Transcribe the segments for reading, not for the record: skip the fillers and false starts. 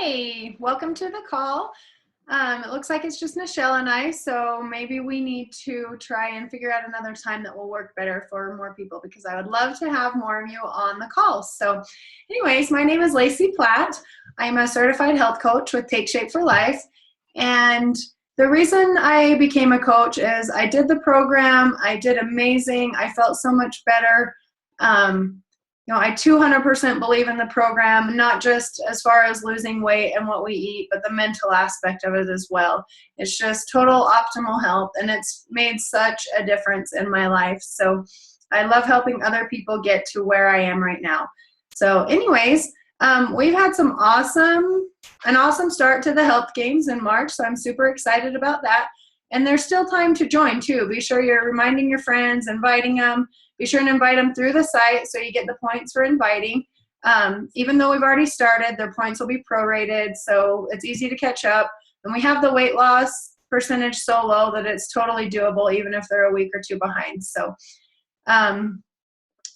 Hey, welcome to the call. It looks like it's just Michelle and I, so maybe we need to try and figure out another time that will work better for more people because I would love to have more of you on the call. So anyways, my name is Lacey Platt. I'm a certified health coach with Take Shape for Life. And the reason I became a coach is I did the program. I did amazing. I felt so much better. I 200% believe in the program, not just as far as losing weight and what we eat, but the mental aspect of it as well. It's just total optimal health, and it's made such a difference in my life. So I love helping other people get to where I am right now. So anyways, we've had an awesome start to the health games in March, so I'm super excited about that. And there's still time to join too. Be sure you're reminding your friends, inviting them. Be sure and invite them through the site so you get the points for inviting. Even though we've already started, their points will be prorated, so it's easy to catch up. And we have the weight loss percentage so low that it's totally doable even if they're a week or two behind. So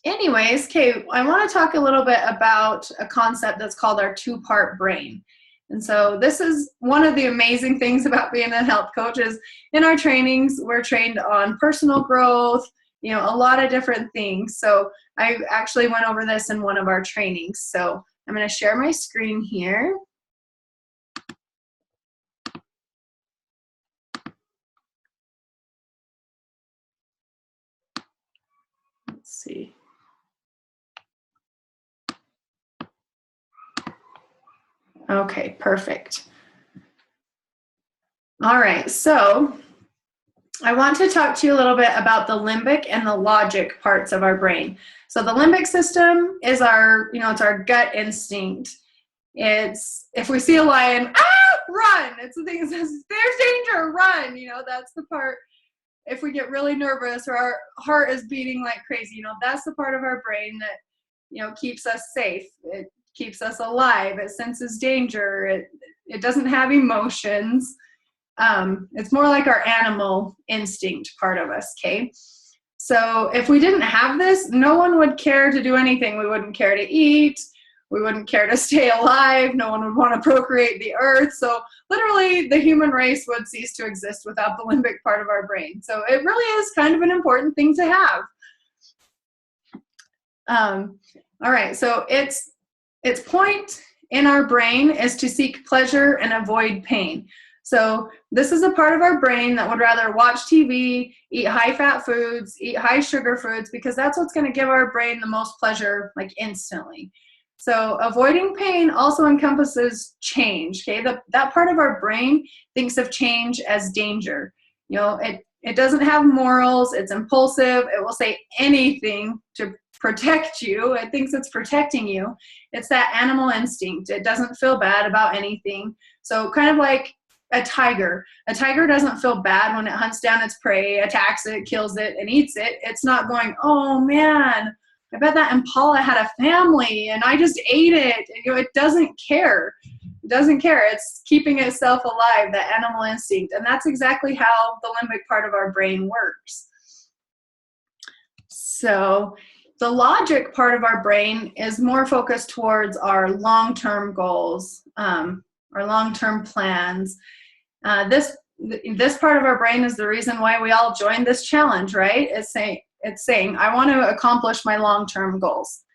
anyways, okay, I want to talk a little bit about a concept that's called our two-part brain. And so this is one of the amazing things about being a health coach is in our trainings, we're trained on personal growth, a lot of different things. So I actually went over this in one of our trainings. So I'm going to share my screen here. Let's see. Okay, perfect. All right, so I want to talk to you a little bit about the limbic and the logic parts of our brain. So the limbic system is it's our gut instinct. It's if we see a lion, run. It's the thing that says, there's danger, run. That's the part. If we get really nervous or our heart is beating like crazy, that's the part of our brain that, keeps us safe. It keeps us alive. It senses danger. It doesn't have emotions. It's more like our animal instinct part of us, okay? So if we didn't have this, no one would care to do anything. We wouldn't care to eat. We wouldn't care to stay alive. No one would want to procreate the earth. So literally the human race would cease to exist without the limbic part of our brain. So it really is kind of an important thing to have. All right, so its point in our brain is to seek pleasure and avoid pain. So this is a part of our brain that would rather watch TV, eat high-fat foods, eat high-sugar foods, because that's what's going to give our brain the most pleasure, like instantly. So avoiding pain also encompasses change, okay? That part of our brain thinks of change as danger. It doesn't have morals, it's impulsive, it will say anything to protect you. It thinks it's protecting you. It's that animal instinct. It doesn't feel bad about anything. So kind of like a tiger. A tiger doesn't feel bad when it hunts down its prey, attacks it, kills it, and eats it. It's not going, oh man, I bet that impala had a family and I just ate it. It doesn't care. It doesn't care. It's keeping itself alive, that animal instinct. And that's exactly how the limbic part of our brain works. So the logic part of our brain is more focused towards our long-term goals, our long-term plans. This part of our brain is the reason why we all joined this challenge, right? It's saying, I want to accomplish my long-term goals.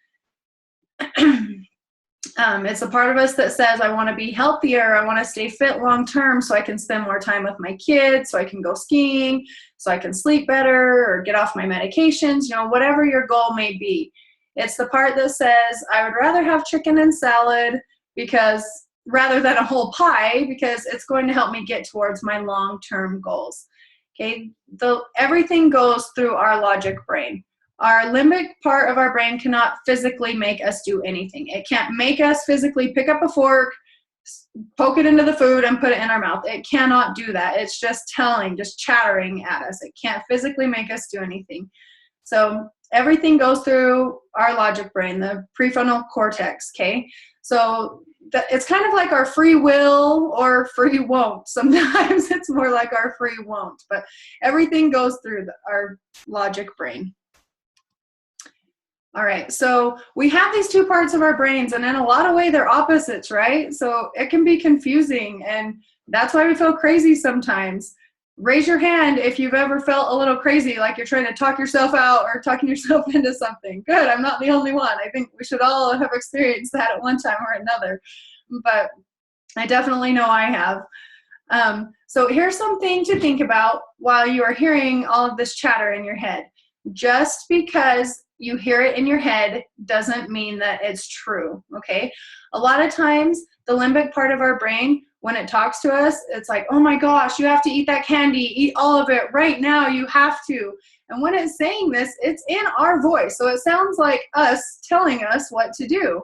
It's a part of us that says, I want to be healthier, I want to stay fit long-term so I can spend more time with my kids, so I can go skiing, so I can sleep better or get off my medications, whatever your goal may be. It's the part that says, I would rather have chicken and salad rather than a whole pie because it's going to help me get towards my long-term goals. Okay, everything goes through our logic brain. Our limbic part of our brain cannot physically make us do anything. It can't make us physically pick up a fork, poke it into the food, and put it in our mouth. It cannot do that. It's just chattering at us. It can't physically make us do anything. So everything goes through our logic brain, the prefrontal cortex, okay? So it's kind of like our free will or free won't. Sometimes it's more like our free won't, but everything goes through our logic brain. All right, so we have these two parts of our brains, and in a lot of ways they're opposites, right? So it can be confusing, and that's why we feel crazy sometimes. Raise your hand if you've ever felt a little crazy, like you're trying to talk yourself out or talking yourself into something. Good, I'm not the only one. I think we should all have experienced that at one time or another, but I definitely know I have. So here's something to think about while you are hearing all of this chatter in your head. Just because you hear it in your head doesn't mean that it's true, okay? A lot of times, the limbic part of our brain, when it talks to us, it's like, oh my gosh, you have to eat that candy, eat all of it right now, you have to. And when it's saying this, it's in our voice, so it sounds like us telling us what to do.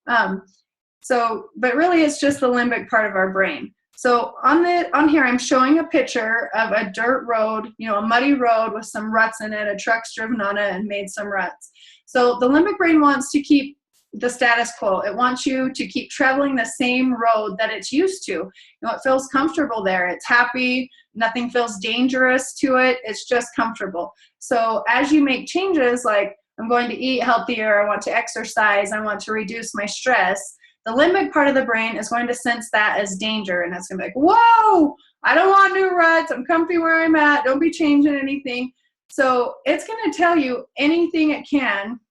But really it's just the limbic part of our brain. So on here, I'm showing a picture of a dirt road, a muddy road with some ruts in it. A truck's driven on it and made some ruts. So the limbic brain wants to keep the status quo. It wants you to keep traveling the same road that it's used to. It feels comfortable there. It's happy. Nothing feels dangerous to it. It's just comfortable. So as you make changes, like I'm going to eat healthier, I want to exercise, I want to reduce my stress, the limbic part of the brain is going to sense that as danger, and it's going to be like, whoa, I don't want new ruts. I'm comfy where I'm at. Don't be changing anything. So it's going to tell you anything it can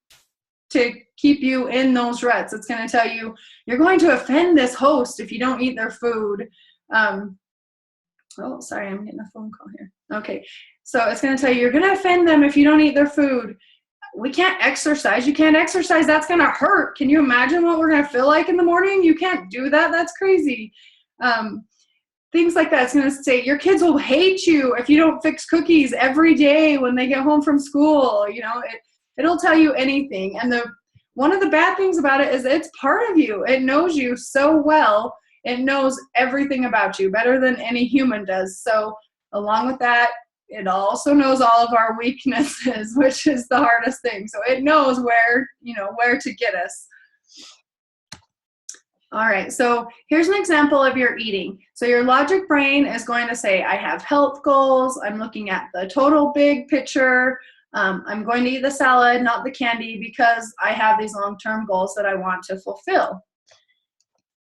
to keep you in those ruts. It's going to tell you, you're going to offend this host if you don't eat their food. Oh, sorry, I'm getting a phone call here. Okay, so it's going to tell you, you're going to offend them if you don't eat their food. We can't exercise. You can't exercise. That's going to hurt. Can you imagine what we're going to feel like in the morning? You can't do that. That's crazy. Things like that. It's going to say your kids will hate you if you don't fix cookies every day when they get home from school. It'll tell you anything. And one of the bad things about it is it's part of you. It knows you so well. It knows everything about you better than any human does. So along with that, it also knows all of our weaknesses, which is the hardest thing. So it knows where to get us. All right, so here's an example of your eating. So your logic brain is going to say, I have health goals. I'm looking at the total big picture. I'm going to eat the salad, not the candy, because I have these long-term goals that I want to fulfill.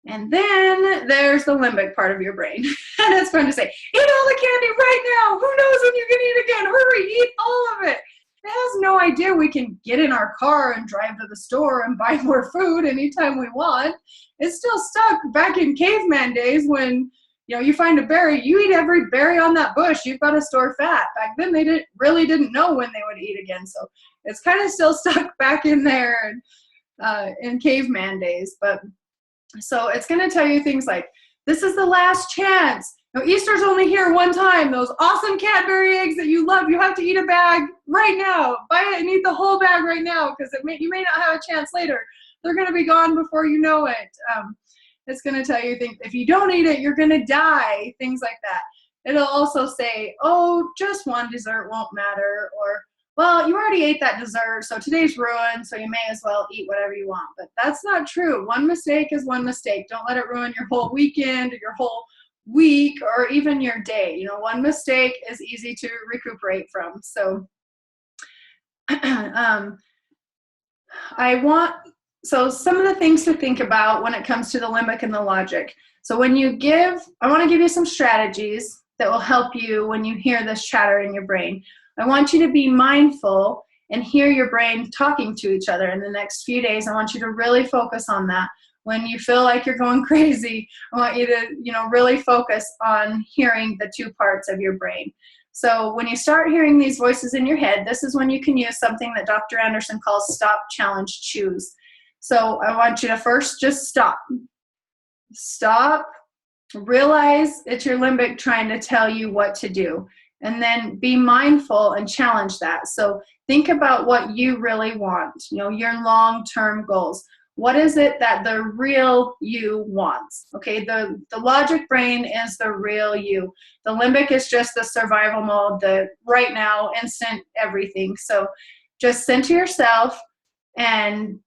And then there's the limbic part of your brain. And it's going to say, eat all the candy right now. Who knows when you can eat again? Hurry, eat all of it. It has no idea we can get in our car and drive to the store and buy more food anytime we want. It's still stuck back in caveman days when you find a berry, you eat every berry on that bush. You've got to store fat. Back then they really didn't know when they would eat again. So it's kind of still stuck back in there in caveman days. So it's going to tell you things like, this is the last chance. Easter's only here one time. Those awesome Cadbury eggs that you love, you have to eat a bag right now. Buy it and eat the whole bag right now, because you may not have a chance later. They're going to be gone before you know it. It's going to tell you things. If you don't eat it, you're going to die, things like that. It'll also say, oh, just one dessert won't matter, or, well, you already ate that dessert, so today's ruined, so you may as well eat whatever you want. But that's not true. One mistake is one mistake. Don't let it ruin your whole weekend or your whole week or even your day. One mistake is easy to recuperate from. So so some of the things to think about when it comes to the limbic and the logic. So I want to give you some strategies that will help you when you hear this chatter in your brain. I want you to be mindful and hear your brain talking to each other in the next few days. I want you to really focus on that. When you feel like you're going crazy, I want you to, really focus on hearing the two parts of your brain. So when you start hearing these voices in your head, this is when you can use something that Dr. Anderson calls stop, challenge, choose. So I want you to first just stop. Stop, realize it's your limbic trying to tell you what to do. And then be mindful and challenge that. So think about what you really want, your long-term goals. What is it that the real you wants? Okay, the logic brain is the real you. The limbic is just the survival mode, the right now, instant everything. So just center yourself and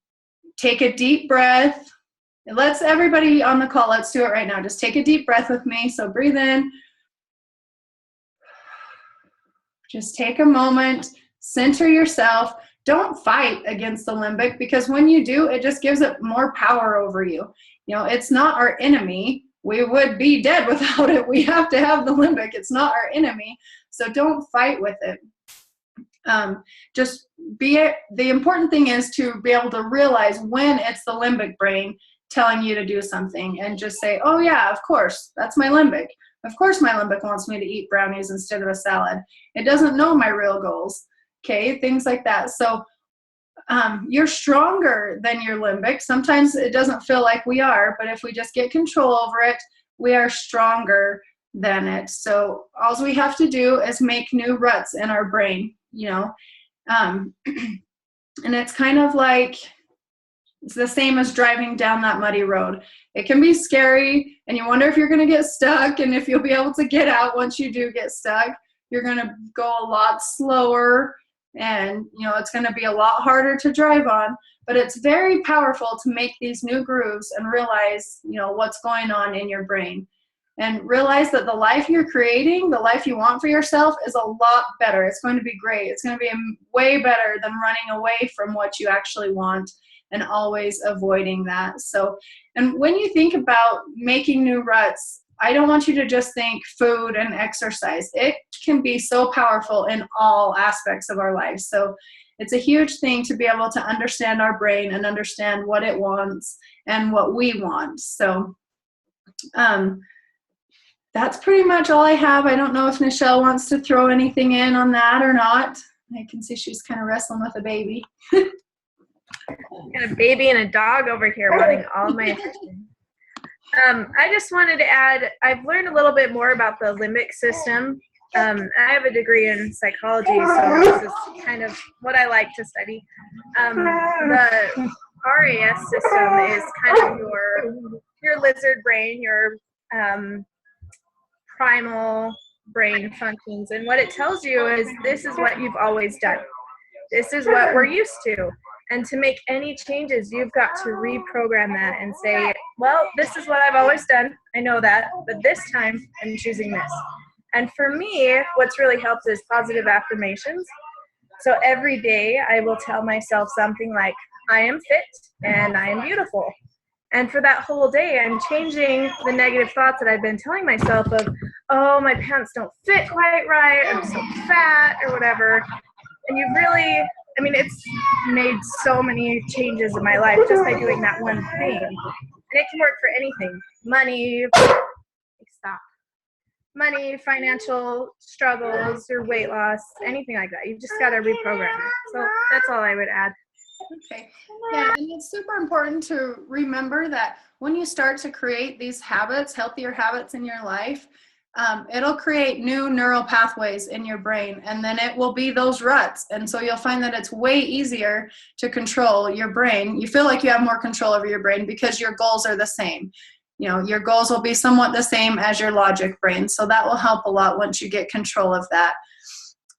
take a deep breath. Let's everybody on the call, let's do it right now. Just take a deep breath with me. So breathe in. Just take a moment, center yourself, don't fight against the limbic, because when you do, it just gives it more power over you. You know, it's not our enemy. We would be dead without it. We have to have the limbic. It's not our enemy. So don't fight with it. The important thing is to be able to realize when it's the limbic brain telling you to do something, and just say, oh yeah, of course, that's my limbic. Of course my limbic wants me to eat brownies instead of a salad. It doesn't know my real goals. Okay, things like that. So you're stronger than your limbic. Sometimes it doesn't feel like we are, but if we just get control over it, we are stronger than it. So all we have to do is make new ruts in our brain, you know. And it's kind of like, it's the same as driving down that muddy road. It can be scary, and you wonder if you're going to get stuck and if you'll be able to get out once you do get stuck. You're going to go a lot slower, and you know, it's going to be a lot harder to drive on, but it's very powerful to make these new grooves and realize, you know, what's going on in your brain, and realize that the life you're creating, the life you want for yourself, is a lot better. It's going to be great. It's going to be way better than running away from what you actually want and always avoiding that. So, and when you think about making new ruts, I don't want you to just think food and exercise. It can be so powerful in all aspects of our lives. So it's a huge thing to be able to understand our brain and understand what it wants and what we want. So that's pretty much all I have. I don't know if Nichelle wants to throw anything in on that or not. I can see she's kind of wrestling with a baby. Got a baby and a dog over here wanting all my attention. I just wanted to add, I've learned a little bit more about the limbic system. I have a degree in psychology, so this is kind of what I like to study. The RAS system is kind of your lizard brain, your primal brain functions, and what it tells you is this is what you've always done. This is what we're used to. And to make any changes, you've got to reprogram that and say, well, this is what I've always done. I know that, but this time I'm choosing this. And for me, what's really helped is positive affirmations. So every day I will tell myself something like, I am fit and I am beautiful. And for that whole day, I'm changing the negative thoughts that I've been telling myself of, oh, my pants don't fit quite right, I'm so fat, or whatever. And you really, I mean, it's made so many changes in my life just by doing that one thing. And it can work for anything. Money, financial struggles, or weight loss, anything like that. You've just got to reprogram it. So that's all I would add. Okay. Yeah, and it's super important to remember that when you start to create these habits, healthier habits in your life, it'll create new neural pathways in your brain, and then it will be those ruts. And so you'll find that it's way easier to control your brain. You feel like you have more control over your brain because your goals are the same. You know, your goals will be somewhat the same as your logic brain. So that will help a lot once you get control of that.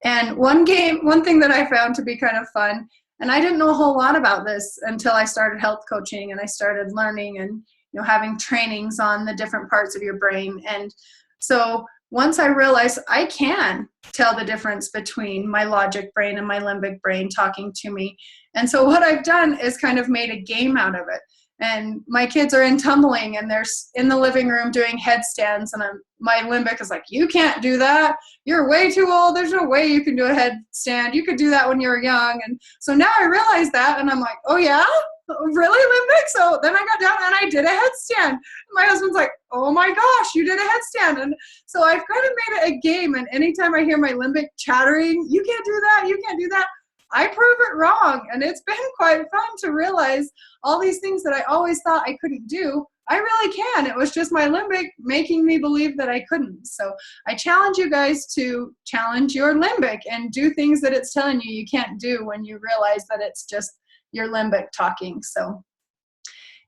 And one thing that I found to be kind of fun, and I didn't know a whole lot about this until I started health coaching and I started learning and, you know, having trainings on the different parts of your brain. And so once I realized I can tell the difference between my logic brain and my limbic brain talking to me. And so what I've done is kind of made a game out of it. And my kids are in tumbling and they're in the living room doing headstands, and my limbic is like, you can't do that. You're way too old. There's no way you can do a headstand. You could do that when you were young. And so now I realize that, and I'm like, oh yeah? Really, limbic? So then I got down and I did a headstand. My husband's like, oh my gosh, you did a headstand. And so I've kind of made it a game, and anytime I hear my limbic chattering, you can't do that, you can't do that, I prove it wrong. And it's been quite fun to realize all these things that I always thought I couldn't do, I really can. It was just my limbic making me believe that I couldn't. So I challenge you guys to challenge your limbic and do things that it's telling you you can't do when you realize that it's just your limbic talking. So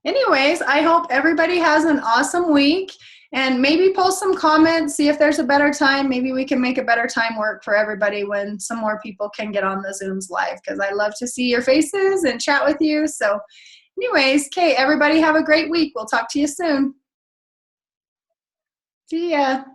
anyways, I hope everybody has an awesome week, and maybe post some comments, see if there's a better time. Maybe we can make a better time work for everybody when some more people can get on the Zooms live, because I love to see your faces and chat with you. So anyways, okay, everybody have a great week. We'll talk to you soon. See ya.